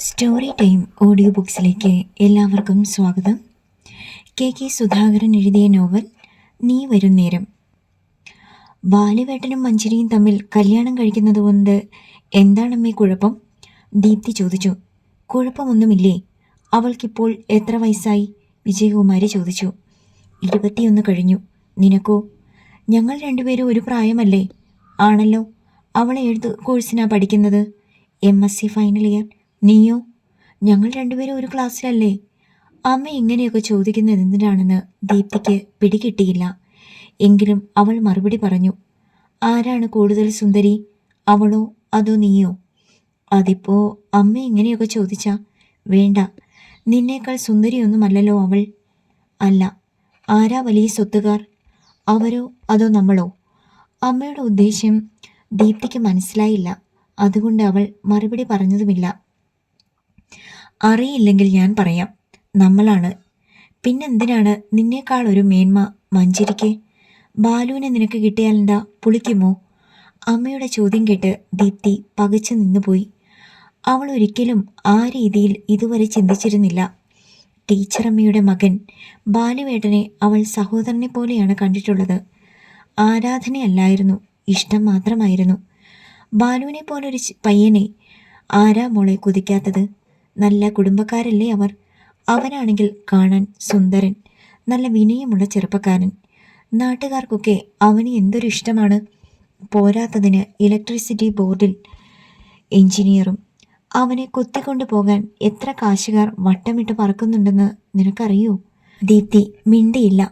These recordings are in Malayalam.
സ്റ്റോറി ടൈം ഓഡിയോ ബുക്സിലേക്ക് എല്ലാവർക്കും സ്വാഗതം. കെ സുധാകരൻ എഴുതിയ നോവൽ നീ വരും നേരം. ബാലുവേട്ടനും മഞ്ജരിയും തമ്മിൽ കല്യാണം കഴിക്കുന്നത് കൊണ്ട് എന്താണമ്മേ കുഴപ്പം? ദീപ്തി ചോദിച്ചു. കുഴപ്പമൊന്നുമില്ലേ? അവൾക്കിപ്പോൾ എത്ര വയസ്സായി? വിജയകുമാരി ചോദിച്ചു. 21 കഴിഞ്ഞു. നിനക്കോ? ഞങ്ങൾ രണ്ടുപേരും ഒരു പ്രായമല്ലേ? ആണല്ലോ. അവൾ ഏത് കോഴ്സിനാണ് പഠിക്കുന്നത്? MSc final year. നീയോ? ഞങ്ങൾ രണ്ടുപേരും ഒരു ക്ലാസ്സിലല്ലേ? അമ്മ ഇങ്ങനെയൊക്കെ ചോദിക്കുന്നത് എന്തിനാണെന്ന് ദീപ്തിക്ക് പിടികിട്ടിയില്ല. എങ്കിലും അവൾ മറുപടി പറഞ്ഞു. ആരാണ് കൂടുതൽ സുന്ദരി, അവളോ അതോ നീയോ? അതിപ്പോ അമ്മ ഇങ്ങനെയൊക്കെ ചോദിച്ചാ വേണ്ട. നിന്നേക്കാൾ സുന്ദരിയൊന്നുമല്ലല്ലോ അവൾ. അല്ല. ആരാ വലിയ സ്വത്തുകാർ, അവരോ അതോ നമ്മളോ? അമ്മയുടെ ഉദ്ദേശ്യം ദീപ്തിക്ക് മനസ്സിലായില്ല. അതുകൊണ്ട് അവൾ മറുപടി പറഞ്ഞതുമില്ല. അറിയില്ലെങ്കിൽ ഞാൻ പറയാം. നമ്മളാണ്. പിന്നെന്തിനാണ് നിന്നേക്കാൾ ഒരു മേന്മ മഞ്ജരിക്ക്? ബാലുവിനെ നിനക്ക് കിട്ടിയാലെന്താ, പുളിക്കുമോ? അമ്മയുടെ ചോദ്യം കേട്ട് ദീപ്തി പകച്ചു നിന്നുപോയി. അവൾ ഒരിക്കലും ആ രീതിയിൽ ഇതുവരെ ചിന്തിച്ചിരുന്നില്ല. ടീച്ചറമ്മയുടെ മകൻ ബാലുവേട്ടനെ അവൾ സഹോദരനെ പോലെയാണ് കണ്ടിട്ടുള്ളത്. ആരാധനയല്ലായിരുന്നു, ഇഷ്ടം മാത്രമായിരുന്നു. ബാലുവിനെ പോലൊരു പയ്യനെ ആരാ മോളെ കുതിക്കാത്തത്? നല്ല കുടുംബക്കാരല്ലേ അവർ. അവനാണെങ്കിൽ കാണാൻ സുന്ദരൻ, നല്ല വിനയമുള്ള ചെറുപ്പക്കാരൻ. നാട്ടുകാർക്കൊക്കെ അവന് എന്തൊരു ഇഷ്ടമാണ്. പോരാത്തതിന് ഇലക്ട്രിസിറ്റി ബോർഡിൽ എഞ്ചിനീയറും. അവനെ കൊത്തിക്കൊണ്ടു പോകാൻ എത്ര കാശുകാർ വട്ടമിട്ട് പറക്കുന്നുണ്ടെന്ന് നിനക്കറിയോ? ദീപ്തി മിണ്ടിയില്ല.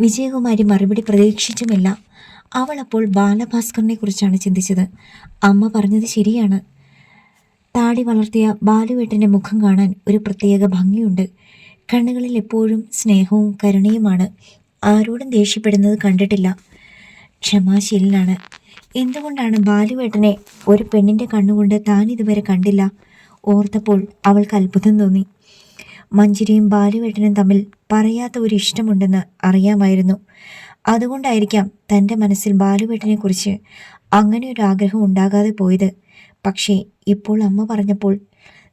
വിജയകുമാരി മറുപടി പ്രതീക്ഷിച്ചുമില്ല. അവൾ അപ്പോൾ ബാലഭാസ്കറിനെ കുറിച്ചാണ് ചിന്തിച്ചത്. അമ്മ പറഞ്ഞത് ശരിയാണ്. താടി വളർത്തിയ ബാലുവേട്ടൻ്റെ മുഖം കാണാൻ ഒരു പ്രത്യേക ഭംഗിയുണ്ട്. കണ്ണുകളിൽ എപ്പോഴും സ്നേഹവും കരുണയുമാണ്. ആരോടും ദേഷ്യപ്പെടുന്നത് കണ്ടിട്ടില്ല. ക്ഷമാശീലനാണ്. എന്തുകൊണ്ടാണ് ബാലുവേട്ടനെ ഒരു പെണ്ണിൻ്റെ കണ്ണുകൊണ്ട് താൻ ഇതുവരെ കണ്ടില്ല? ഓർത്തപ്പോൾ അവൾക്ക് അത്ഭുതം തോന്നി. മഞ്ജരിയും ബാലുവേട്ടനും തമ്മിൽ പറയാത്ത ഒരു ഇഷ്ടമുണ്ടെന്ന് അറിയാമായിരുന്നു. അതുകൊണ്ടായിരിക്കാം തൻ്റെ മനസ്സിൽ ബാലുവേട്ടനെക്കുറിച്ച് അങ്ങനെ ഒരു ആഗ്രഹം ഉണ്ടാകാതെ പോയത്. പക്ഷേ ഇപ്പോൾ അമ്മ പറഞ്ഞപ്പോൾ,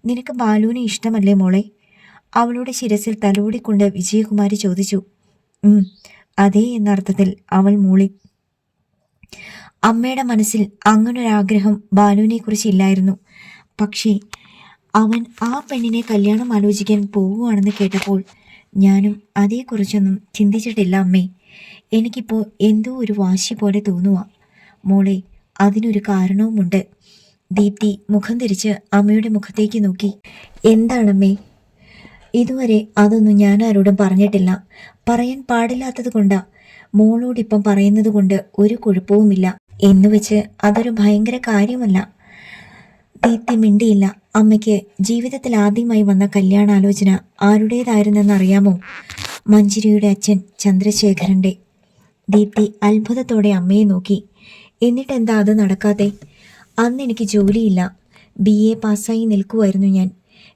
നിനക്ക് ബാലുവിനെ ഇഷ്ടമല്ലേ മോളെ? അവളുടെ ശിരസിൽ തലോടിക്കൊണ്ട് വിജയകുമാരി ചോദിച്ചു. അതേ എന്നർത്ഥത്തിൽ അവൾ മൂളി. അമ്മയുടെ മനസ്സിൽ അങ്ങനൊരാഗ്രഹം ബാലുവിനെക്കുറിച്ച് ഇല്ലായിരുന്നു. പക്ഷേ അവൻ ആ പെണ്ണിനെ കല്യാണം ആലോചിക്കാൻ പോവുകയാണെന്ന് കേട്ടപ്പോൾ ഞാനും അതേക്കുറിച്ചൊന്നും ചിന്തിച്ചിട്ടില്ല അമ്മേ. എനിക്കിപ്പോൾ എന്തോ ഒരു വാശി പോലെ തോന്നുക മോളെ. അതിനൊരു കാരണവുമുണ്ട്. ദീപ്തി മുഖം തിരിച്ച് അമ്മയുടെ മുഖത്തേക്ക് നോക്കി. എന്താണമ്മേ? ഇതുവരെ അതൊന്നും ഞാൻ ആരോടും പറഞ്ഞിട്ടില്ല. പറയാൻ പാടില്ലാത്തത് കൊണ്ടാ. മോളോടിപ്പം പറയുന്നത് കൊണ്ട് ഒരു കുഴപ്പവുമില്ല എന്നുവെച്ച് അതൊരു ഭയങ്കര കാര്യമല്ല. ദീപ്തി മിണ്ടിയില്ല. അമ്മയ്ക്ക് ജീവിതത്തിൽ ആദ്യമായി വന്ന കല്യാണാലോചന ആരുടേതായിരുന്നെന്ന് അറിയാമോ? മഞ്ജരിയുടെ അച്ഛൻ ചന്ദ്രശേഖരൻ്റെ. ദീപ്തി അത്ഭുതത്തോടെ അമ്മയെ നോക്കി. എന്നിട്ടെന്താ അത് നടക്കാതെ? അന്ന് എനിക്ക് ജോലിയില്ല. BA പാസ്സായി നിൽക്കുമായിരുന്നു ഞാൻ.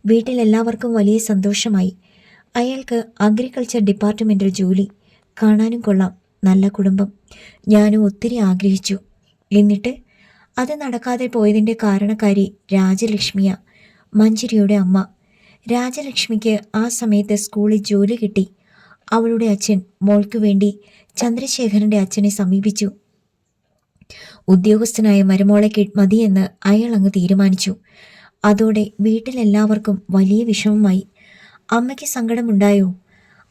വീട്ടിലെല്ലാവർക്കും വലിയ സന്തോഷമായി. അയാൾക്ക് അഗ്രികൾച്ചർ ഡിപ്പാർട്ട്മെൻറ്റിൽ ജോലി. കാണാനും കൊള്ളാം, നല്ല കുടുംബം. ഞാനും ഒത്തിരി ആഗ്രഹിച്ചു. എന്നിട്ട് അത് നടക്കാതെ പോയതിൻ്റെ കാരണക്കാരി രാജലക്ഷ്മിയ, മഞ്ജരിയുടെ അമ്മ. രാജലക്ഷ്മിക്ക് ആ സമയത്ത് സ്കൂളിൽ ജോലി കിട്ടി. അവളുടെ അച്ഛൻ മോൾക്ക് വേണ്ടി ചന്ദ്രശേഖരൻ്റെ അച്ഛനെ സമീപിച്ചു. ഉദ്യോഗസ്ഥനായ മരുമോളെ മതിയെന്ന് അയാൾ അങ്ങ് തീരുമാനിച്ചു. അതോടെ വീട്ടിലെല്ലാവർക്കും വലിയ വിഷമമായി. അമ്മയ്ക്ക് സങ്കടമുണ്ടായോ?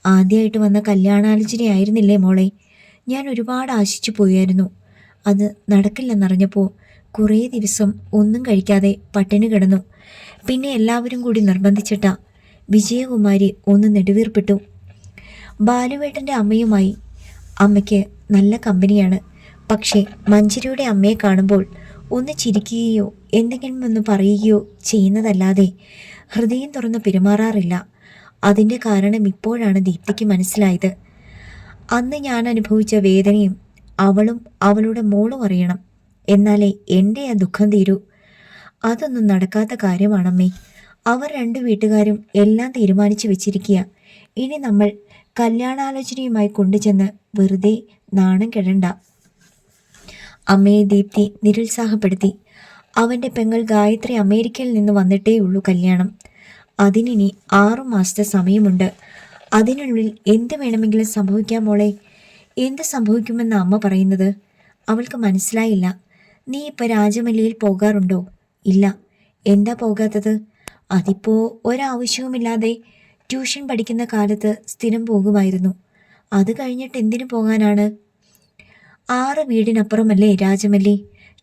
ആദ്യമായിട്ട് വന്ന കല്യാണാലോചനയായിരുന്നില്ലേ മോളെ? ഞാൻ ഒരുപാട് ആശിച്ചു പോയായിരുന്നു. അത് നടക്കില്ലെന്നറിഞ്ഞപ്പോൾ കുറേ ദിവസം ഒന്നും കഴിക്കാതെ പട്ടിണി കിടന്നു. പിന്നെ എല്ലാവരും കൂടി നിർബന്ധിച്ചിട്ടാ. വിജയകുമാരി ഒന്ന് നെടുവീർപ്പിട്ടു. ബാലുവേട്ടൻ്റെ അമ്മയുമായി അമ്മയ്ക്ക് നല്ല കമ്പനിയാണ്. പക്ഷേ മഞ്ജരിയുടെ അമ്മയെ കാണുമ്പോൾ ഒന്ന് ചിരിക്കുകയോ എന്തെങ്കിലും ഒന്ന് പറയുകയോ ചെയ്യുന്നതല്ലാതെ ഹൃദയം തുറന്ന് പെരുമാറാറില്ല. അതിൻ്റെ കാരണം ഇപ്പോഴാണ് ദീപ്തിക്ക് മനസ്സിലായത്. അന്ന് ഞാൻ അനുഭവിച്ച വേദനയും അവളും അവളുടെ മോളും അറിയണം. എന്നാലേ എൻ്റെ ആ ദുഃഖം തീരൂ. അതൊന്നും നടക്കാത്ത കാര്യമാണമ്മേ. അവർ രണ്ടു വീട്ടുകാരും എല്ലാം തീരുമാനിച്ചു വെച്ചിരിക്കുക. ഇനി നമ്മൾ കല്യാണാലോചനയുമായി കൊണ്ടുചെന്ന് വെറുതെ നാണം കെടണ്ട. അമ്മയെ ദീപ്തി നിരുത്സാഹപ്പെടുത്തി. അവൻ്റെ പെങ്ങൾ ഗായത്രി അമേരിക്കയിൽ നിന്ന് വന്നിട്ടേയുള്ളൂ. കല്യാണം അതിനിനി 6 മാസത്തെ സമയമുണ്ട്. അതിനുള്ളിൽ എന്ത് വേണമെങ്കിലും സംഭവിക്കാം മോളെ. എന്ത് സംഭവിക്കുമെന്ന് അമ്മ പറയുന്നത്? അവൾക്ക് മനസ്സിലായില്ല. നീ ഇപ്പോൾ രാജമല്ലിയിൽ പോകാറുണ്ടോ? ഇല്ല. എന്താ പോകാത്തത്? അതിപ്പോൾ ഒരാവശ്യവുമില്ലാതെ ട്യൂഷൻ പഠിക്കുന്ന കാലത്ത് സ്ഥിരം പോകുമായിരുന്നു. അത് കഴിഞ്ഞിട്ട് എന്തിനു പോകാനാണ്? 6 വീടിനപ്പുറമല്ലേ രാജമല്ലി.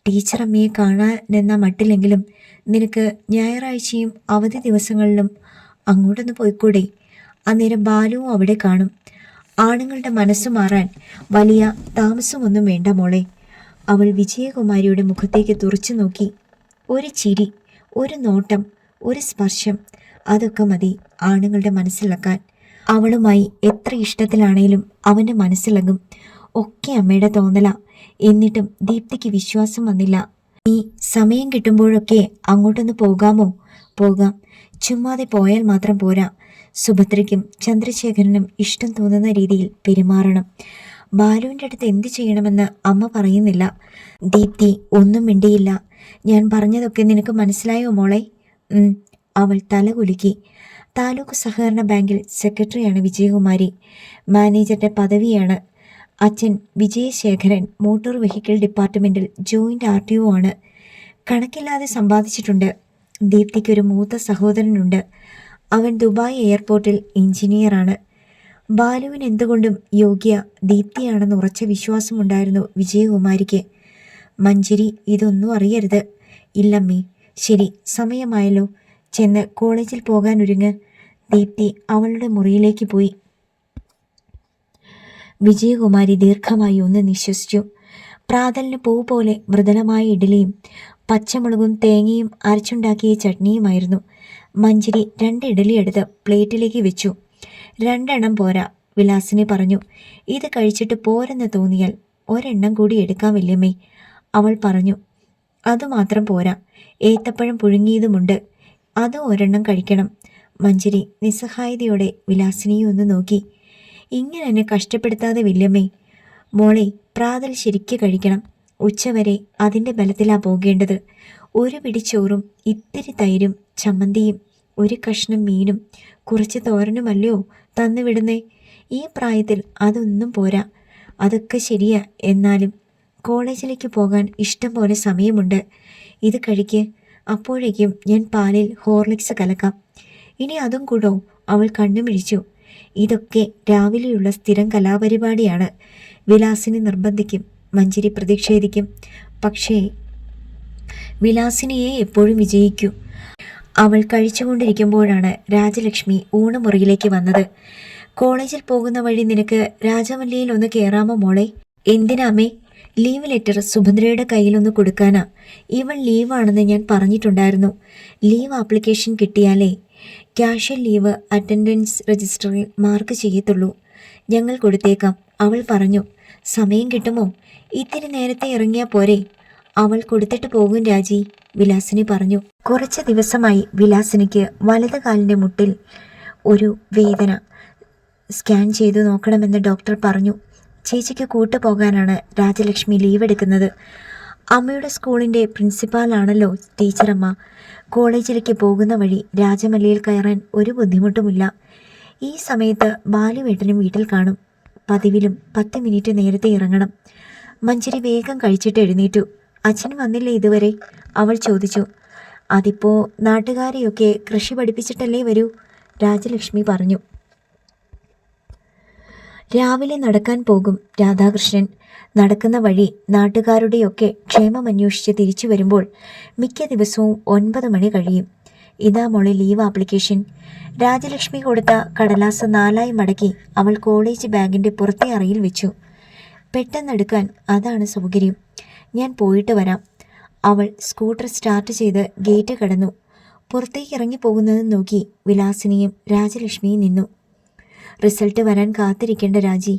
ടീച്ചർ അമ്മയെ കാണാനെന്ന മട്ടിലെങ്കിലും നിനക്ക് ഞായറാഴ്ചയും അവധി ദിവസങ്ങളിലും അങ്ങോട്ടൊന്ന് പോയിക്കൂടെ? അന്നേരം ബാലുവും അവിടെ കാണും. ആണുങ്ങളുടെ മനസ്സ് മാറാൻ വലിയ താമസമൊന്നും വേണ്ട മോളെ. അവൾ വിജയകുമാരിയുടെ മുഖത്തേക്ക് തുറച്ചു നോക്കി. ഒരു ചിരി, ഒരു നോട്ടം, ഒരു സ്പർശം, അതൊക്കെ മതി ആണുങ്ങളുടെ മനസ്സിലാക്കാൻ. അവളുമായി എത്ര ഇഷ്ടത്തിലാണേലും അവൻ്റെ മനസ്സിലകും. ഒക്കെ അമ്മയുടെ തോന്നലാ. എന്നിട്ടും ദീപ്തിക്ക് വിശ്വാസം വന്നില്ല. നീ സമയം കിട്ടുമ്പോഴൊക്കെ അങ്ങോട്ടൊന്ന് പോകാമോ? പോകാം. ചുമ്മാതെ പോയാൽ മാത്രം പോരാ. സുഭദ്രയ്ക്കും ചന്ദ്രശേഖരനും ഇഷ്ടം തോന്നുന്ന രീതിയിൽ പെരുമാറണം. ബാലുവിൻ്റെ അടുത്ത് എന്ത് ചെയ്യണമെന്ന് അമ്മ പറയുന്നില്ല. ദീപ്തി ഒന്നും മിണ്ടിയില്ല. ഞാൻ പറഞ്ഞതൊക്കെ നിനക്ക് മനസ്സിലായോ മോളെ? അവൾ തല കുലുക്കി. താലൂക്ക് സഹകരണ ബാങ്കിൽ സെക്രട്ടറിയാണ് വിജയകുമാരി. മാനേജറുടെ പദവിയാണ്. അച്ഛൻ വിജയശേഖരൻ മോട്ടോർ വെഹിക്കിൾ ഡിപ്പാർട്ട്മെൻറ്റിൽ ജോയിൻ്റ് RTO ആണ്. കണക്കില്ലാതെ സമ്പാദിച്ചിട്ടുണ്ട്. ദീപ്തിക്കൊരു മൂത്ത സഹോദരനുണ്ട്. അവൻ ദുബായ് എയർപോർട്ടിൽ എഞ്ചിനീയറാണ്. ബാലുവിന് എന്തുകൊണ്ടും യോഗ്യ ദീപ്തിയാണെന്ന് ഉറച്ച വിശ്വാസമുണ്ടായിരുന്നു വിജയകുമാരിക്ക്. മഞ്ജരി ഇതൊന്നും അറിയരുത്. ഇല്ലമ്മേ. ശരി, സമയമായല്ലോ. ചെന്ന് കോളേജിൽ പോകാനൊരുങ്ങ്. ദീപ്തി അവളുടെ മുറിയിലേക്ക് പോയി. വിജയകുമാരി ദീർഘമായി ഒന്ന് നിശ്വസിച്ചു. പ്രാതലിന് പൂ പോലെ മൃദുലമായ ഇഡ്ഡലിയും പച്ചമുളകും തേങ്ങയും അരച്ചുണ്ടാക്കിയ ചട്നിയുമായിരുന്നു. മഞ്ജരി 2 ഇഡ്ഡലി എടുത്ത് പ്ലേറ്റിലേക്ക് വെച്ചു. 2 എണ്ണം പോരാ, വിലാസിനി പറഞ്ഞു. ഇത് കഴിച്ചിട്ട് പോരെന്ന് തോന്നിയാൽ ഒരെണ്ണം കൂടി എടുക്കാം വല്യമ്മേ, അവൾ പറഞ്ഞു. അതുമാത്രം പോരാ, ഏത്തപ്പഴം പുഴുങ്ങിയതുമുണ്ട്, അത് ഒരെണ്ണം കഴിക്കണം. മഞ്ജരി നിസ്സഹായതയോടെ വിലാസിനിയെ ഒന്ന് നോക്കി. ഇങ്ങനെ എന്നെ കഷ്ടപ്പെടുത്താതെ വല്യമ്മേ. മോളെ, പ്രാതൽ ശരിക്ക് കഴിക്കണം. ഉച്ചവരെ അതിൻ്റെ ബലത്തിലാ പോകേണ്ടത്. ഒരു പിടി ചോറും ഇത്തിരി തൈരും ചമ്മന്തിയും 1 കഷ്ണം മീനും കുറച്ച് തോരനുമല്ലോ തന്നുവിടുന്നേ. ഈ പ്രായത്തിൽ അതൊന്നും പോരാ. അതൊക്കെ ശരിയാ, എന്നാലും കോളേജിലേക്ക് പോകാൻ ഇഷ്ടം പോലെ സമയമുണ്ട്. ഇത് കഴിക്ക്. അപ്പോഴേക്കും ഞാൻ പാലിൽ ഹോർലിക്സ് കലക്കാം. ഇനി അതും കൂടോ? അവൾ കണ്ണുമിഴിച്ചു. ഇതൊക്കെ രാവിലെയുള്ള സ്ഥിരം കലാപരിപാടിയാണ്. വിലാസിനി നിർബന്ധിക്കും, മഞ്ജരി പ്രതിഷേധിക്കും. പക്ഷേ വിലാസിനിയെ എപ്പോഴും വിജയിക്കൂ. അവൾ കഴിച്ചുകൊണ്ടിരിക്കുമ്പോഴാണ് രാജലക്ഷ്മി ഊണുമുറിയിലേക്ക് വന്നത്. കോളേജിൽ പോകുന്ന വഴി നിനക്ക് രാജമല്ലിയിൽ ഒന്ന് കയറാമോ മോളെ? എന്തിനാമേ? ലീവ് ലെറ്റർ സുഭദ്രയുടെ കയ്യിലൊന്ന് കൊടുക്കാനാ. ഇവൾ ലീവാണെന്ന് ഞാൻ പറഞ്ഞിട്ടുണ്ടായിരുന്നു. ലീവ് ആപ്ലിക്കേഷൻ കിട്ടിയാലേ ക്യാഷ്വൽ ലീവ് അറ്റൻഡൻസ് രജിസ്റ്ററിൽ മാർക്ക് ചെയ്യത്തുള്ളൂ. ഞങ്ങൾ കൊടുത്തേക്കാം, അവൾ പറഞ്ഞു. സമയം കിട്ടുമോ? ഇത്തിരി നേരത്തെ ഇറങ്ങിയാൽ പോരെ? അവൾ കൊടുത്തിട്ട് പോകും രാജി, വിലാസിനി പറഞ്ഞു. കുറച്ച് ദിവസമായി വിലാസിനിക്ക് വലത് കാലിൻ്റെ മുട്ടിൽ ഒരു വേദന. സ്കാൻ ചെയ്തു നോക്കണമെന്ന് ഡോക്ടർ പറഞ്ഞു. ചേച്ചിക്ക് കൂട്ടുപോകാനാണ് രാജലക്ഷ്മി ലീവ് എടുക്കുന്നത്. അമ്മയുടെ സ്കൂളിൻ്റെ പ്രിൻസിപ്പാലാണല്ലോ ടീച്ചറമ്മ. കോളേജിലേക്ക് പോകുന്ന വഴി രാജമല്ലിയിൽ കയറാൻ ഒരു ബുദ്ധിമുട്ടുമില്ല. ഈ സമയത്ത് ബാലുവേട്ടനും വീട്ടിൽ കാണും. പതിവിലും 10 മിനിറ്റ് നേരത്തെ ഇറങ്ങണം. മഞ്ജരി വേഗം കഴിച്ചിട്ട് എഴുന്നേറ്റു. അച്ഛൻ വന്നില്ലേ ഇതുവരെ? അവൾ ചോദിച്ചു. അതിപ്പോൾ നാട്ടുകാരെയൊക്കെ കൃഷി പഠിപ്പിച്ചിട്ടല്ലേ വരൂ, രാജലക്ഷ്മി പറഞ്ഞു. രാവിലെ നടക്കാൻ പോകും രാധാകൃഷ്ണൻ. നടക്കുന്ന വഴി നാട്ടുകാരുടെയൊക്കെ ക്ഷേമമന്വേഷിച്ച് തിരിച്ചു വരുമ്പോൾ മിക്ക ദിവസവും 9 മണി കഴിയും. ഇതാ മോളെ ലീവ് ആപ്ലിക്കേഷൻ. രാജലക്ഷ്മി കൊടുത്ത കടലാസ് 4ആയി മടക്കി അവൾ കോളേജ് ബാഗിൻ്റെ പുറത്തെ അറയിൽ വെച്ചു. പെട്ടെന്നെടുക്കാൻ അതാണ് സൗകര്യം. ഞാൻ പോയിട്ട് വരാം. അവൾ സ്കൂട്ടർ സ്റ്റാർട്ട് ചെയ്ത് ഗേറ്റ് കടന്നു. പുറത്തേക്ക് ഇറങ്ങിപ്പോകുന്നത് നോക്കി വിലാസിനിയും രാജലക്ഷ്മിയും നിന്നു. റിസൾട്ട് വരാൻ കാത്തിരിക്കേണ്ട രാജി,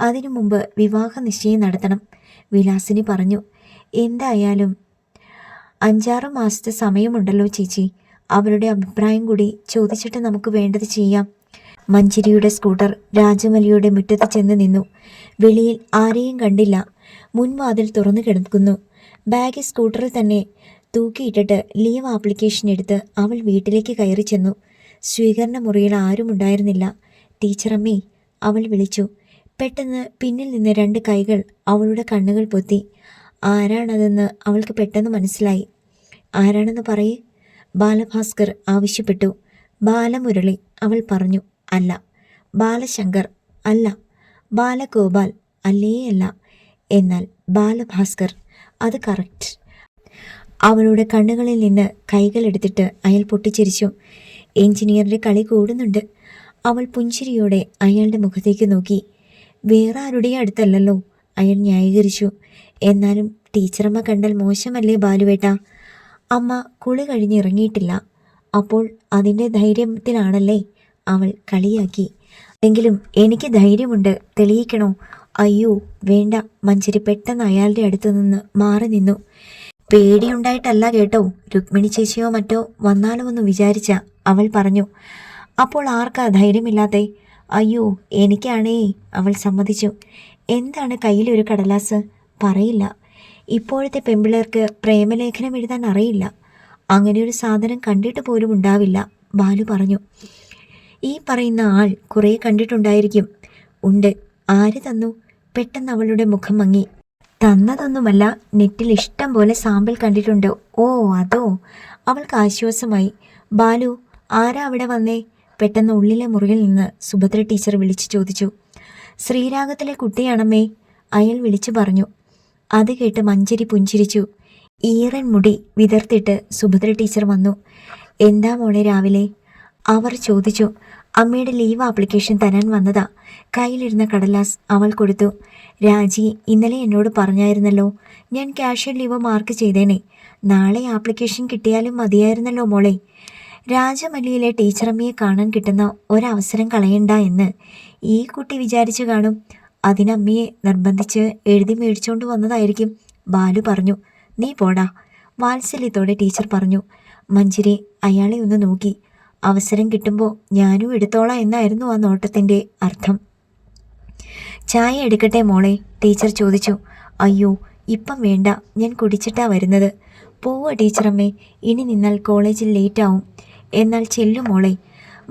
അതിനു മുമ്പ് വിവാഹ നിശ്ചയം നടത്തണം, വിലാസിനി പറഞ്ഞു. എന്തായാലും 5-6 മാസത്തെ സമയമുണ്ടല്ലോ ചേച്ചി. അവരുടെ അഭിപ്രായം കൂടി ചോദിച്ചിട്ട് നമുക്ക് വേണ്ടത് ചെയ്യാം. മഞ്ജരിയുടെ സ്കൂട്ടർ രാജമല്ലിയുടെ മുറ്റത്ത് ചെന്ന് നിന്നു. വെളിയിൽ ആരെയും കണ്ടില്ല. മുൻവാതിൽ തുറന്നു കിടക്കുന്നു. ബാഗ് സ്കൂട്ടറിൽ തന്നെ തൂക്കിയിട്ടിട്ട് ലീവ് ആപ്ലിക്കേഷൻ എടുത്ത് അവൾ വീട്ടിലേക്ക് കയറി ചെന്നു. സ്വീകരണ മുറിയിൽ ആരുമുണ്ടായിരുന്നില്ല. ടീച്ചറമ്മേ, അവൾ വിളിച്ചു. പെട്ടെന്ന് പിന്നിൽ നിന്ന് 2 കൈകൾ അവളുടെ കണ്ണുകൾ പൊത്തി. ആരാണതെന്ന് അവൾക്ക് പെട്ടെന്ന് മനസ്സിലായി. ആരാണെന്ന് പറയേ, ബാലഭാസ്കർ ആവശ്യപ്പെട്ടു. ബാലമുരളി, അവൾ പറഞ്ഞു. അല്ല. ബാലശങ്കർ, അല്ല. ബാലഗോപാൽ, അല്ല. എന്നാൽ ബാലഭാസ്കർ, അത് കറക്റ്റ്. അവളുടെ കണ്ണുകളിൽ നിന്ന് കൈകളെടുത്തിട്ട് അയാൾ പൊട്ടിച്ചിരിച്ചു. എഞ്ചിനീയറിൻ്റെ കളി കൂടുന്നുണ്ട്. അവൾ പുഞ്ചിരിയോടെ അയാളുടെ മുഖത്തേക്ക് നോക്കി. വേറെ ആരുടെയും അടുത്തല്ലല്ലോ, അയാൾ ന്യായീകരിച്ചു. എന്നാലും ടീച്ചറമ്മ കണ്ടാൽ മോശമല്ലേ ബാലുവേട്ട? അമ്മ കുളി കഴിഞ്ഞിറങ്ങിയിട്ടില്ല. അപ്പോൾ അതിൻ്റെ ധൈര്യത്തിലാണല്ലേ, അവൾ കളിയാക്കി. എങ്കിലും എനിക്ക് ധൈര്യമുണ്ട്, തെളിയിക്കണോ? അയ്യോ വേണ്ട. മഞ്ചരി പെട്ടെന്ന് അയാളുടെ അടുത്തു നിന്ന് മാറി നിന്നു. പേടിയുണ്ടായിട്ടല്ല കേട്ടോ, രുക്മിണി ചേച്ചിയോ മറ്റോ വന്നാലോ എന്ന് വിചാരിച്ച, അവൾ പറഞ്ഞു. അപ്പോൾ ആർക്കാ ധൈര്യമില്ലാത്തേ? അയ്യോ എനിക്കാണേ, അവൾ സമ്മതിച്ചു. എന്താണ് കയ്യിലൊരു കടലാസ്? പറയില്ല. ഇപ്പോഴത്തെ പെമ്പിള്ളേർക്ക് പ്രേമലേഖനം എഴുതാൻ അറിയില്ല. അങ്ങനെയൊരു സാധനം കണ്ടിട്ട് പോലും ഉണ്ടാവില്ല, ബാലു പറഞ്ഞു. ഈ പറയുന്ന ആൾ കുറേ കണ്ടിട്ടുണ്ടായിരിക്കും. ഉണ്ട്. ആര് തന്നു? പെട്ടെന്ന് അവളുടെ മുഖം മങ്ങി. തന്നതൊന്നുമല്ല, നെറ്റിൽ ഇഷ്ടം പോലെ സാമ്പിൾ കണ്ടിട്ടുണ്ട്. ഓ അതോ, അവൾക്ക് ആശ്വാസമായി. ബാലു, ആരാ അവിടെ വന്നേ? പെട്ടെന്ന് ഉള്ളിലെ മുറിയിൽ നിന്ന് സുഭദ്ര ടീച്ചർ വിളിച്ചു ചോദിച്ചു. ശ്രീരാഗത്തിലെ കുട്ടിയാണമ്മേ, അയാൾ വിളിച്ചു പറഞ്ഞു. അത് കേട്ട് മഞ്ചരി പുഞ്ചിരിച്ചു. ഈറൻ മുടി വിതർത്തിട്ട് സുഭദ്ര ടീച്ചർ വന്നു. എന്താ മോളെ രാവിലെ? അവർ ചോദിച്ചു. അമ്മയുടെ ലീവ് ആപ്ലിക്കേഷൻ തരാൻ വന്നതാ. കയ്യിലിരുന്ന കടലാസ് അവൾ കൊടുത്തു. രാജി ഇന്നലെ എന്നോട് പറഞ്ഞായിരുന്നല്ലോ, ഞാൻ കാഷ്വൽ ലീവ് മാർക്ക് ചെയ്തേനെ. നാളെ ആപ്ലിക്കേഷൻ കിട്ടിയാലും മതിയായിരുന്നല്ലോ മോളെ. രാജമല്ലിയിലെ ടീച്ചറമ്മയെ കാണാൻ കിട്ടുന്ന ഒരവസരം കളയണ്ട എന്ന് ഈ കുട്ടി വിചാരിച്ചു കാണും. അതിനമ്മയെ നിർബന്ധിച്ച് എഴുതി മേടിച്ചുകൊണ്ട് വന്നതായിരിക്കും, ബാലു പറഞ്ഞു. നീ പോടാ, വാത്സല്യത്തോടെ ടീച്ചർ പറഞ്ഞു. മഞ്ചരി അയാളെ ഒന്ന് നോക്കി. അവസരം കിട്ടുമ്പോൾ ഞാനും എടുത്തോളാം എന്നായിരുന്നു ആ നോട്ടത്തിൻ്റെ അർത്ഥം. ചായ എടുക്കട്ടെ മോളെ, ടീച്ചർ ചോദിച്ചു. അയ്യോ ഇപ്പം വേണ്ട, ഞാൻ കുടിച്ചിട്ടാ വരുന്നത്. പോവുക ടീച്ചറമ്മേ, ഇനി നിന്നാൽ കോളേജിൽ ലേറ്റാവും. എന്നാൽ ചെല്ലു മോളെ.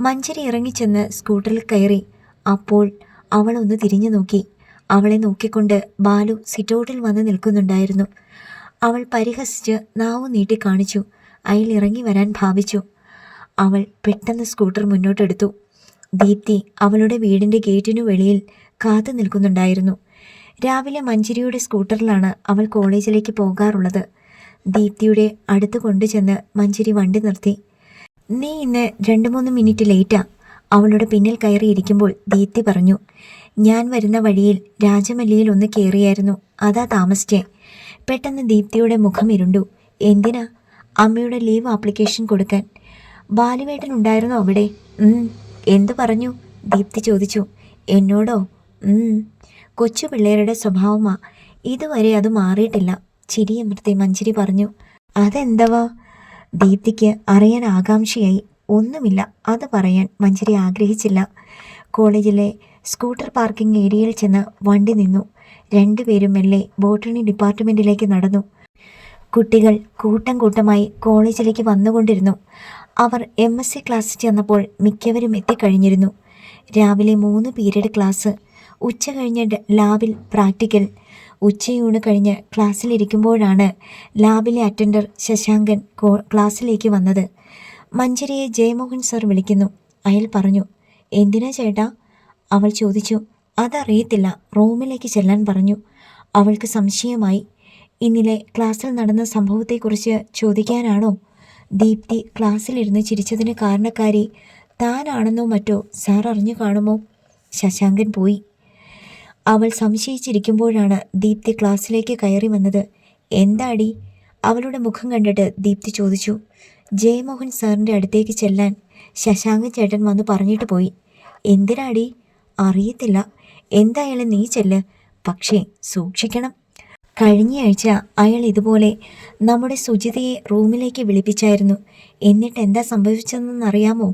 മഞ്ചരി ഇറങ്ങിച്ചെന്ന് സ്കൂട്ടറിൽ കയറി. അപ്പോൾ അവളൊന്ന് തിരിഞ്ഞു നോക്കി. അവളെ നോക്കിക്കൊണ്ട് ബാലു സിറ്റൗട്ടിൽ വന്ന് നിൽക്കുന്നുണ്ടായിരുന്നു. അവൾ പരിഹസിച്ച് നാവു നീട്ടി കാണിച്ചു. അയാൾ ഇറങ്ങി വരാൻ ഭാവിച്ചു. അവൾ പെട്ടെന്ന് സ്കൂട്ടർ മുന്നോട്ടെടുത്തു. ദീപ്തി അവളുടെ വീടിൻ്റെ ഗേറ്റിനു വെളിയിൽ കാത്തു നിൽക്കുന്നുണ്ടായിരുന്നു. രാവിലെ മഞ്ചരിയുടെ സ്കൂട്ടറിലാണ് അവൾ കോളേജിലേക്ക് പോകാറുള്ളത്. ദീപ്തിയുടെ അടുത്ത് കൊണ്ടുചെന്ന് മഞ്ചരി വണ്ടി നിർത്തി. നീ ഇന്ന് 2-3 മിനിറ്റ് ലേറ്റാ, അവളുടെ പിന്നിൽ കയറിയിരിക്കുമ്പോൾ ദീപ്തി പറഞ്ഞു. ഞാൻ വരുന്ന വഴിയിൽ രാജമല്ലിയിൽ ഒന്ന് കയറിയായിരുന്നു, അതാ താമസിച്ചേ. പെട്ടെന്ന് ദീപ്തിയുടെ മുഖം ഇരുണ്ടു. എന്തിനാ? അമ്മയുടെ ലീവ് ആപ്ലിക്കേഷൻ കൊടുക്കാൻ. ബാലുവേട്ടൻ ഉണ്ടായിരുന്നോ അവിടെ? എന്തു പറഞ്ഞു? ദീപ്തി ചോദിച്ചു. എന്നോടോ? കൊച്ചു പിള്ളേരുടെ സ്വഭാവമാ, ഇതുവരെ അത് മാറിയിട്ടില്ല, ചിരിയമർത്തി മഞ്ചരി പറഞ്ഞു. അതെന്തവാ? ദീപ്തിക്ക് അറിയാൻ ആകാംക്ഷയായി. ഒന്നുമില്ല, അത് പറയാൻ മഞ്ചരി ആഗ്രഹിച്ചില്ല. കോളേജിലെ സ്കൂട്ടർ പാർക്കിംഗ് ഏരിയയിൽ ചെന്ന് വണ്ടി നിന്നു. 2 പേരും മെല്ലെ ബോട്ടണി ഡിപ്പാർട്ട്മെൻറ്റിലേക്ക് നടന്നു. കുട്ടികൾ കൂട്ടം കൂട്ടമായി കോളേജിലേക്ക് വന്നുകൊണ്ടിരുന്നു. അവർ MSc ക്ലാസ്സിൽ ചെന്നപ്പോൾ മിക്കവരും എത്തിക്കഴിഞ്ഞിരുന്നു. രാവിലെ 3 പീരീഡ് ക്ലാസ്, ഉച്ച കഴിഞ്ഞ് ലാബിൽ പ്രാക്ടിക്കൽ. ഉച്ചയൂണ് കഴിഞ്ഞ് ക്ലാസ്സിലിരിക്കുമ്പോഴാണ് ലാബിലെ അറ്റൻഡർ ശശാങ്കൻ ക്ലാസ്സിലേക്ക് വന്നത്. മഞ്ചരിയെ ജയമോഹൻ സർ വിളിക്കുന്നു. അയാൾ പറഞ്ഞു. എന്തിനാ ചേട്ടാ? അവൾ ചോദിച്ചു. അതറിയത്തില്ല, റൂമിലേക്ക് ചെല്ലാൻ പറഞ്ഞു. അവൾക്ക് സംശയമായി. ഇന്നലെ ക്ലാസ്സിൽ നടന്ന സംഭവത്തെക്കുറിച്ച് ചോദിക്കാനാണോ? ദീപ്തി ക്ലാസ്സിലിരുന്ന് ചിരിച്ചതിന് കാരണക്കാരി താനാണെന്നോ മറ്റോ സാർ അറിഞ്ഞു കാണുമോ? ശശാങ്കൻ പോയി. അവൾ സംശയിച്ചിരിക്കുമ്പോഴാണ് ദീപ്തി ക്ലാസ്സിലേക്ക് കയറി വന്നത്. എന്താടി? അവളുടെ മുഖം കണ്ടിട്ട് ദീപ്തി ചോദിച്ചു. ജയമോഹൻ സാറിൻ്റെ അടുത്തേക്ക് ചെല്ലാൻ ശശാങ്കൻ ചേട്ടൻ വന്ന് പറഞ്ഞിട്ട് പോയി. എന്തിനാടി? അറിയത്തില്ല. എന്തായാലും നീ ചെല്ല്, പക്ഷേ സൂക്ഷിക്കണം. കഴിഞ്ഞയാഴ്ച അയാൾ ഇതുപോലെ നമ്മുടെ സുജിതയെ റൂമിലേക്ക് വിളിപ്പിച്ചായിരുന്നു. എന്നിട്ട് എന്താ സംഭവിച്ചതെന്നറിയാമോ?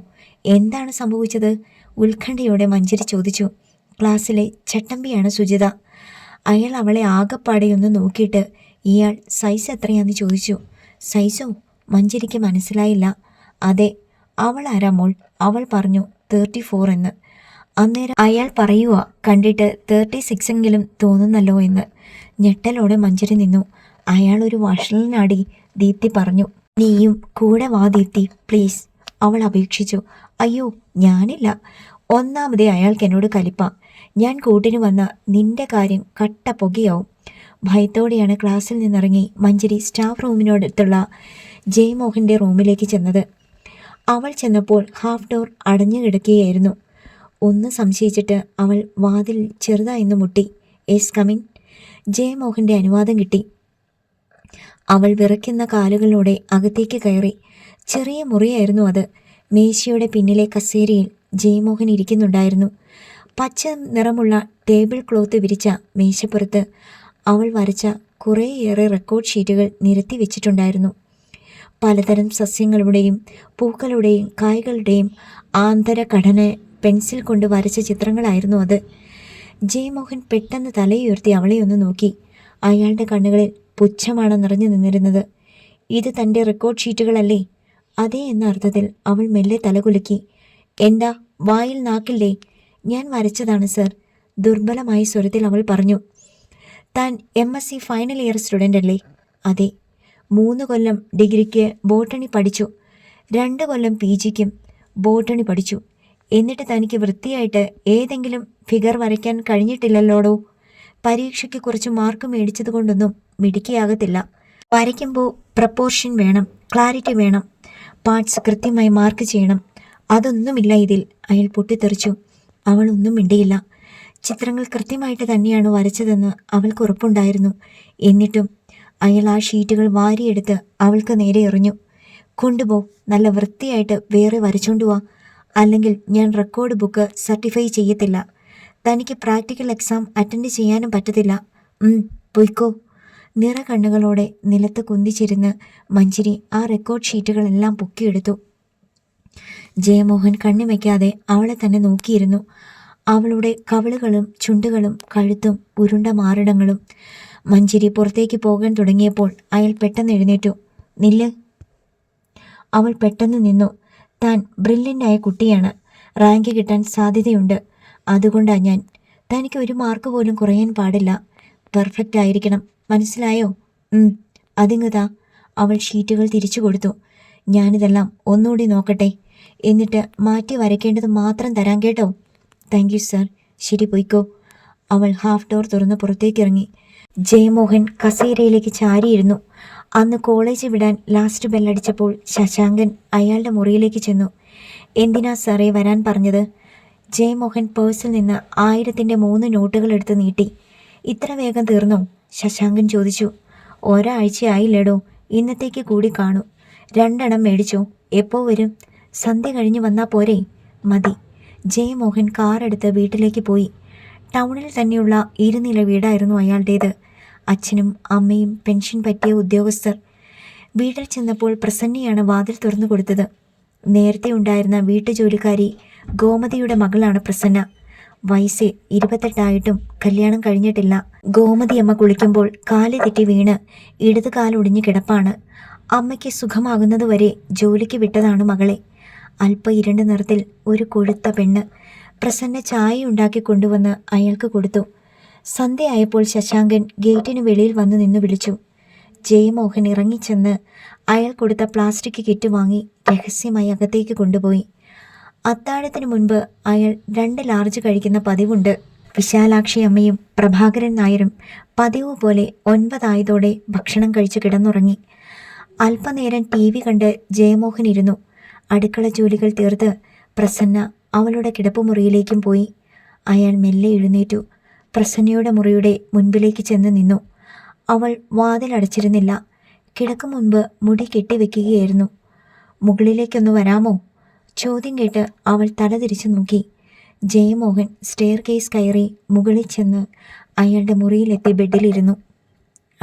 എന്താണ് സംഭവിച്ചത്? ഉത്കണ്ഠയോടെ മഞ്ചരി ചോദിച്ചു. ക്ലാസ്സിലെ ചട്ടമ്പിയാണ് സുജിത. അയാൾ അവളെ ആകപ്പാടെയൊന്ന് നോക്കിയിട്ട് ഇയാൾ സൈസ് എത്രയാണെന്ന് ചോദിച്ചു. സൈസോ? മഞ്ജരിക്ക് മനസ്സിലായില്ല. അതെ, അവൾ ആരാ മോൾ? അവൾ പറഞ്ഞു 34 എന്ന്. അന്നേരം അയാൾ പറയുക കണ്ടിട്ട് 36 എങ്കിലും തോന്നുന്നല്ലോ എന്ന്. ഞെട്ടലോടെ മഞ്ജരി നിന്നു. അയാൾ ഒരു വഷളനാടി. ദീപ്തി പറഞ്ഞു. നീയും കൂടെ വാ ദീപ്തി പ്ലീസ്, അവൾ അപേക്ഷിച്ചു. അയ്യോ ഞാനില്ല. ഒന്നാമതേ അയാൾക്ക് എന്നോട് കലിപ്പ. ഞാൻ കൂട്ടിന് വന്ന നിന്റെ കാര്യം കട്ട പുകയാവും. ഭയത്തോടെയാണ് ക്ലാസ്സിൽ നിന്നിറങ്ങി മഞ്ജരി സ്റ്റാഫ് റൂമിനോടടുത്തുള്ള ജയമോഹൻ്റെ റൂമിലേക്ക് ചെന്നത്. അവൾ ചെന്നപ്പോൾ ഹാഫ് ഡോർ അടഞ്ഞു കിടക്കുകയായിരുന്നു. ഒന്ന് സംശയിച്ചിട്ട് അവൾ വാതിൽ ചെറുതായിന്ന് മുട്ടി. Yes come in. ജയമോഹൻ്റെ അനുവാദം കിട്ടി. അവൾ വിറയ്ക്കുന്ന കാലുകളോടെ അകത്തേക്ക് കയറി. ചെറിയ മുറിയായിരുന്നു അത്. മേശയുടെ പിന്നിലെ കസേരയിൽ ജയമോഹൻ ഇരിക്കുന്നുണ്ടായിരുന്നു. പച്ച നിറമുള്ള ടേബിൾ ക്ലോത്ത് വിരിച്ച മേശപ്പുറത്ത് അവൾ വരച്ച കുറേയേറെ റെക്കോർഡ് ഷീറ്റുകൾ നിരത്തി വെച്ചിട്ടുണ്ടായിരുന്നു. പലതരം സസ്യങ്ങളുടെയും പൂക്കളുടെയും കായ്കളുടെയും ആന്തരഘടന പെൻസിൽ കൊണ്ട് വരച്ച ചിത്രങ്ങളായിരുന്നു അത്. ജയമോഹൻ പെട്ടെന്ന് തലയുയർത്തി അവളെ ഒന്ന് നോക്കി. അയാളുടെ കണ്ണുകളിൽ പുച്ഛമാണ് നിറഞ്ഞു നിന്നിരുന്നത്. ഇത് തൻ്റെ റെക്കോർഡ് ഷീറ്റുകളല്ലേ? അതേ എന്ന അർത്ഥത്തിൽ അവൾ മെല്ലെ തലകുലുക്കി. എന്താ വായിൽ നാക്കില്ലേ? ഞാൻ വരച്ചതാണ് സർ, ദുർബലമായ സ്വരത്തിൽ അവൾ പറഞ്ഞു. താൻ MSc ഫൈനൽ ഇയർ സ്റ്റുഡൻ്റ് അല്ലേ? അതെ. 3 കൊല്ലം ഡിഗ്രിക്ക് ബോട്ടണി പഠിച്ചു. 2 കൊല്ലം PGക്കും ബോട്ടണി പഠിച്ചു. എന്നിട്ട് തനിക്ക് വൃത്തിയായിട്ട് ഏതെങ്കിലും ഫിഗർ വരയ്ക്കാൻ കഴിഞ്ഞിട്ടില്ലല്ലോടോ. പരീക്ഷയ്ക്ക് കുറച്ച് മാർക്ക് മേടിച്ചത് കൊണ്ടൊന്നും മിടുക്കിയാകത്തില്ല. വരയ്ക്കുമ്പോൾ പ്രപ്പോർഷൻ വേണം, ക്ലാരിറ്റി വേണം, പാർട്സ് കൃത്യമായി മാർക്ക് ചെയ്യണം. അതൊന്നുമില്ല ഇതിൽ. അയാൾ പൊട്ടിത്തെറിച്ചു. അവൾ ഒന്നും മിണ്ടിയില്ല. ചിത്രങ്ങൾ കൃത്യമായിട്ട് തന്നെയാണ് വരച്ചതെന്ന് അവൾക്ക് ഉറപ്പുണ്ടായിരുന്നു. എന്നിട്ടും അയാൾ ആ ഷീറ്റുകൾ വാരിയെടുത്ത് അവൾക്ക് നേരെ എറിഞ്ഞു. കൊണ്ടുപോ, നല്ല വൃത്തിയായിട്ട് വേറെ വരച്ചോണ്ടുവാ, അല്ലെങ്കിൽ ഞാൻ റെക്കോർഡ് ബുക്ക് സർട്ടിഫൈ ചെയ്യത്തില്ല. തനിക്ക് പ്രാക്ടിക്കൽ എക്സാം അറ്റൻഡ് ചെയ്യാനും പറ്റത്തില്ല. പൊയ്ക്കോ. നിറ കണ്ണുകളോടെ നിലത്ത് കുന്തിച്ചിരുന്ന് മഞ്ജരി ആ റെക്കോർഡ് ഷീറ്റുകളെല്ലാം പൊക്കിയെടുത്തു. ജയമോഹൻ കണ്ണു വയ്ക്കാതെ അവളെ തന്നെ നോക്കിയിരുന്നു. അവളുടെ കവിളുകളും ചുണ്ടുകളും കഴുത്തും ഉരുണ്ട മാറിടങ്ങളും. മഞ്ജരി പുറത്തേക്ക് പോകാൻ തുടങ്ങിയപ്പോൾ അയാൾ പെട്ടെന്ന് എഴുന്നേറ്റു. നില്ല്. അവൾ പെട്ടെന്ന് നിന്നു. താൻ ബ്രില്യൻ്റായ കുട്ടിയാണ്, റാങ്ക് കിട്ടാൻ സാധ്യതയുണ്ട്. അതുകൊണ്ടാണ് ഞാൻ. തനിക്ക് 1 മാർക്ക് പോലും കുറയാൻ പാടില്ല. പെർഫെക്റ്റ് ആയിരിക്കണം, മനസ്സിലായോ? അതിങ്ങതാ. അവൾ ഷീറ്റുകൾ തിരിച്ചു കൊടുത്തു. ഞാനിതെല്ലാം ഒന്നുകൂടി നോക്കട്ടെ, എന്നിട്ട് മാറ്റി വരയ്ക്കേണ്ടത് മാത്രം തരാൻ കേട്ടോ. Thank you sir. ശരി, പൊയ്ക്കോ. അവൾ ഹാഫ് ഡോർ തുറന്ന് പുറത്തേക്കിറങ്ങി. ജയമോഹൻ കസേരയിലേക്ക് ചാരിയിരുന്നു. അന്ന് കോളേജ് വിടാൻ ലാസ്റ്റ് ബെല്ലടിച്ചപ്പോൾ ശശാങ്കൻ അയാളുടെ മുറിയിലേക്ക് ചെന്നു. എന്തിനാ സാറേ വരാൻ പറഞ്ഞത്? ജയമോഹൻ പേഴ്സിൽ നിന്ന് 1000-ൻ്റെ 3 നോട്ടുകൾ എടുത്ത് നീട്ടി. ഇത്ര വേഗം തീർന്നോ? ശശാങ്കൻ ചോദിച്ചു. ഒരാഴ്ചയായില്ലടോ, ഇന്നത്തേക്ക് കൂടി കാണൂ. 2 എണ്ണം മേടിച്ചോ? എപ്പോൾ വരും? സന്ധ്യ കഴിഞ്ഞ് വന്നാൽ പോരെ? മതി. ജയമോഹൻ കാറെടുത്ത് വീട്ടിലേക്ക് പോയി. ടൗണിൽ തന്നെയുള്ള 2 നില വീടായിരുന്നു അയാളുടേത്. അച്ഛനും അമ്മയും പെൻഷൻ പറ്റിയ ഉദ്യോഗസ്ഥർ. വീട്ടിൽ ചെന്നപ്പോൾ പ്രസന്നയാണ് വാതിൽ തുറന്നു കൊടുത്തത്. നേരത്തെ ഉണ്ടായിരുന്ന വീട്ടുജോലിക്കാരി ഗോമതിയുടെ മകളാണ് പ്രസന്ന. വയസ്സ് 28 കല്യാണം കഴിഞ്ഞിട്ടില്ല. ഗോമതി അമ്മ കുളിക്കുമ്പോൾ കാല് തെറ്റി വീണ് ഇടത് കാലൊടിഞ്ഞ് കിടപ്പാണ്. അമ്മയ്ക്ക് സുഖമാകുന്നതുവരെ ജോലിക്ക് വിട്ടതാണ് മകളെ. അല്പ ഇരുണ്ട നിറത്തിൽ ഒരു കൊഴുത്ത പെണ്ണ്. പ്രസന്ന ചായ ഉണ്ടാക്കി കൊണ്ടുവന്ന് അയാൾക്ക് കൊടുത്തു. സന്ധ്യയായപ്പോൾ ശശാങ്കൻ ഗേറ്റിന് വെളിയിൽ വന്ന് നിന്ന് വിളിച്ചു. ജയമോഹൻ ഇറങ്ങിച്ചെന്ന് അയാൾ കൊടുത്ത പ്ലാസ്റ്റിക് കിറ്റ് വാങ്ങി രഹസ്യമായി അകത്തേക്ക് കൊണ്ടുപോയി. അത്താഴത്തിന് മുൻപ് അയാൾ 2 ലാർജ് കഴിക്കുന്ന പതിവുണ്ട്. വിശാലാക്ഷി അമ്മയും പ്രഭാകരൻ നായരും പതിവ് പോലെ 9 ആയതോടെ ഭക്ഷണം കഴിച്ച് കിടന്നുറങ്ങി. അല്പനേരം TV കണ്ട് ജയമോഹൻ ഇരുന്നു. അടുക്കള ജോലികൾ തീർത്ത് പ്രസന്ന അവളുടെ കിടപ്പുമുറിയിലേക്കും പോയി. അയാൾ മെല്ലെ എഴുന്നേറ്റു. പ്രസന്നയുടെ മുറിയുടെ മുൻപിലേക്ക് ചെന്ന് നിന്നു. അവൾ വാതിലടച്ചിരുന്നില്ല. കിടക്കും മുൻപ് മുടി കെട്ടിവെക്കുകയായിരുന്നു. മുകളിലേക്കൊന്ന് വരാമോ? ചോദ്യം കേട്ട് അവൾ തല തിരിച്ചു നോക്കി. ജയമോഹൻ സ്റ്റെയർ കേസ് കയറി മുകളിൽ ചെന്ന് അയാളുടെ മുറിയിലെത്തി ബെഡിലിരുന്നു.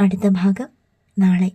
അടുത്ത ഭാഗം നാളെ.